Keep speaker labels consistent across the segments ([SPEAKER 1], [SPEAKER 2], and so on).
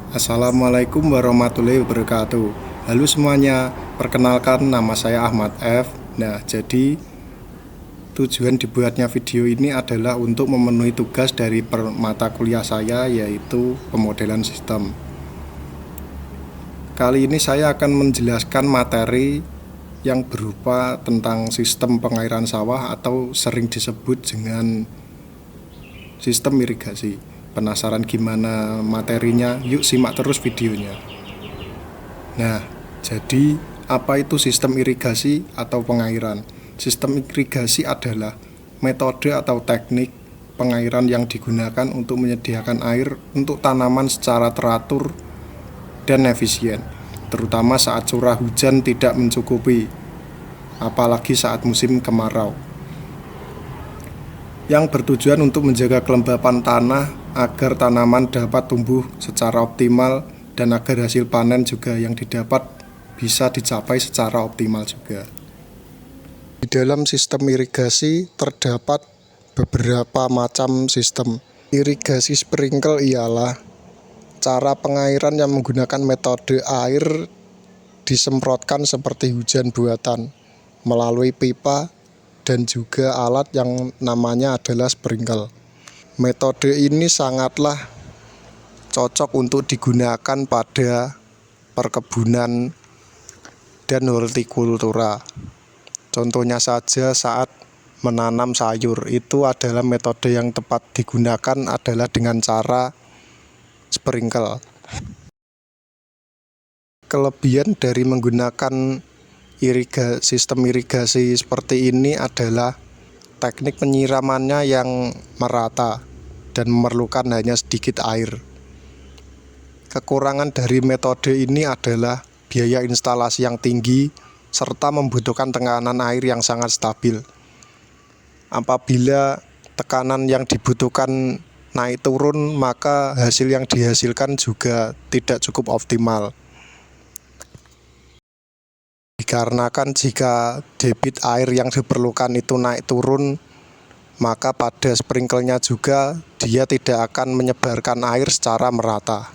[SPEAKER 1] Assalamualaikum warahmatullahi wabarakatuh. Halo semuanya, perkenalkan nama saya Ahmad F. Nah, jadi tujuan dibuatnya video ini adalah untuk memenuhi tugas dari mata kuliah saya, yaitu pemodelan sistem. Kali ini saya akan menjelaskan materi yang berupa tentang sistem pengairan sawah atau sering disebut dengan sistem irigasi. Penasaran gimana materinya? Yuk simak terus videonya. Nah, jadi apa itu sistem irigasi atau pengairan? Sistem irigasi adalah metode atau teknik pengairan yang digunakan untuk menyediakan air untuk tanaman secara teratur dan efisien, terutama saat curah hujan tidak mencukupi, apalagi saat musim kemarau, yang bertujuan untuk menjaga kelembapan tanah agar tanaman dapat tumbuh secara optimal dan agar hasil panen juga yang didapat bisa dicapai secara optimal juga. Di dalam sistem irigasi terdapat beberapa macam sistem. Irigasi sprinkle ialah cara pengairan yang menggunakan metode air disemprotkan seperti hujan buatan melalui pipa dan juga alat yang namanya adalah sprinkle. Metode ini sangatlah cocok untuk digunakan pada perkebunan dan hortikultura. Contohnya saja saat menanam sayur, itu adalah metode yang tepat digunakan adalah dengan cara sprinkle. Kelebihan dari menggunakan sistem irigasi seperti ini adalah teknik penyiramannya yang merata dan memerlukan hanya sedikit air. Kekurangan dari metode ini adalah biaya instalasi yang tinggi serta membutuhkan tekanan air yang sangat stabil. Apabila tekanan yang dibutuhkan naik turun, maka hasil yang dihasilkan juga tidak cukup optimal. Dikarenakan jika debit air yang diperlukan itu naik turun, maka pada sprinklenya juga dia tidak akan menyebarkan air secara merata.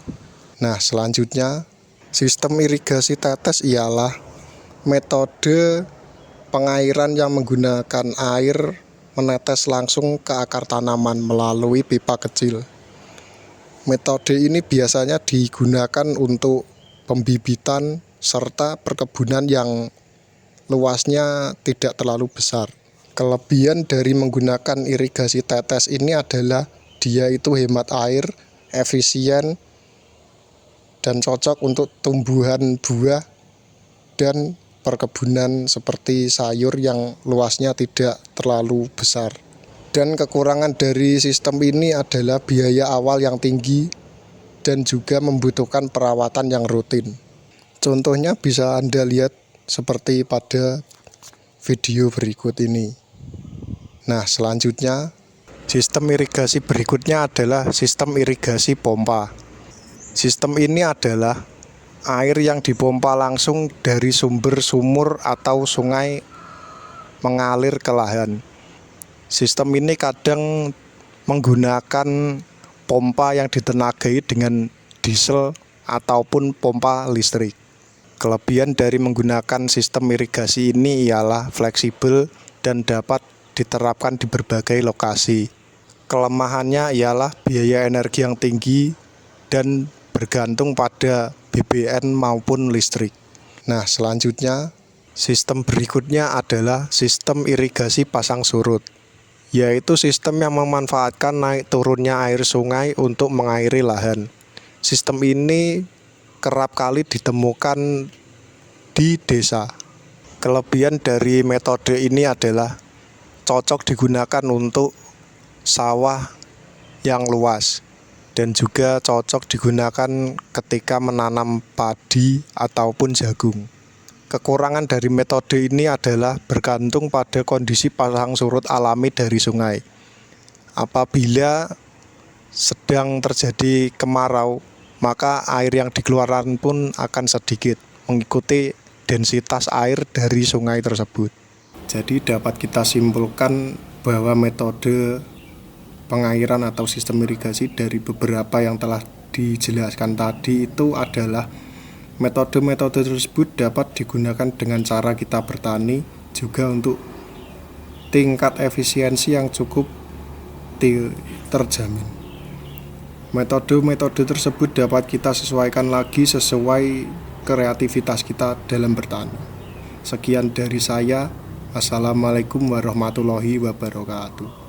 [SPEAKER 1] Nah, selanjutnya sistem irigasi tetes ialah metode pengairan yang menggunakan air menetes langsung ke akar tanaman melalui pipa kecil. Metode ini biasanya digunakan untuk pembibitan serta perkebunan yang luasnya tidak terlalu besar. Kelebihan dari menggunakan irigasi tetes ini adalah dia itu hemat air, efisien, dan cocok untuk tumbuhan buah dan perkebunan seperti sayur yang luasnya tidak terlalu besar. Dan kekurangan dari sistem ini adalah biaya awal yang tinggi dan juga membutuhkan perawatan yang rutin. Contohnya bisa Anda lihat seperti pada video berikut ini. Nah, selanjutnya sistem irigasi berikutnya adalah sistem irigasi pompa. Sistem ini adalah air yang dipompa langsung dari sumur atau sungai mengalir ke lahan. Sistem ini kadang menggunakan pompa yang ditenagai dengan diesel ataupun pompa listrik. Kelebihan dari menggunakan sistem irigasi ini ialah fleksibel dan dapat diterapkan di berbagai lokasi. Kelemahannya ialah biaya energi yang tinggi dan bergantung pada BBM maupun listrik. Nah, selanjutnya sistem berikutnya adalah sistem irigasi pasang surut, yaitu sistem yang memanfaatkan naik turunnya air sungai untuk mengairi lahan. Sistem ini kerap kali ditemukan di desa. Kelebihan dari metode ini adalah cocok digunakan untuk sawah yang luas dan juga cocok digunakan ketika menanam padi ataupun jagung. Kekurangan dari metode ini adalah bergantung pada kondisi pasang surut alami dari sungai. Apabila sedang terjadi kemarau, maka air yang dikeluarkan pun akan sedikit, mengikuti densitas air dari sungai tersebut. Jadi dapat kita simpulkan bahwa metode pengairan atau sistem irigasi dari beberapa yang telah dijelaskan tadi itu adalah metode-metode tersebut dapat digunakan dengan cara kita bertani juga untuk tingkat efisiensi yang cukup terjamin. Metode-metode tersebut dapat kita sesuaikan lagi sesuai kreativitas kita dalam bertani. Sekian dari saya. Assalamualaikum warahmatullahi wabarakatuh.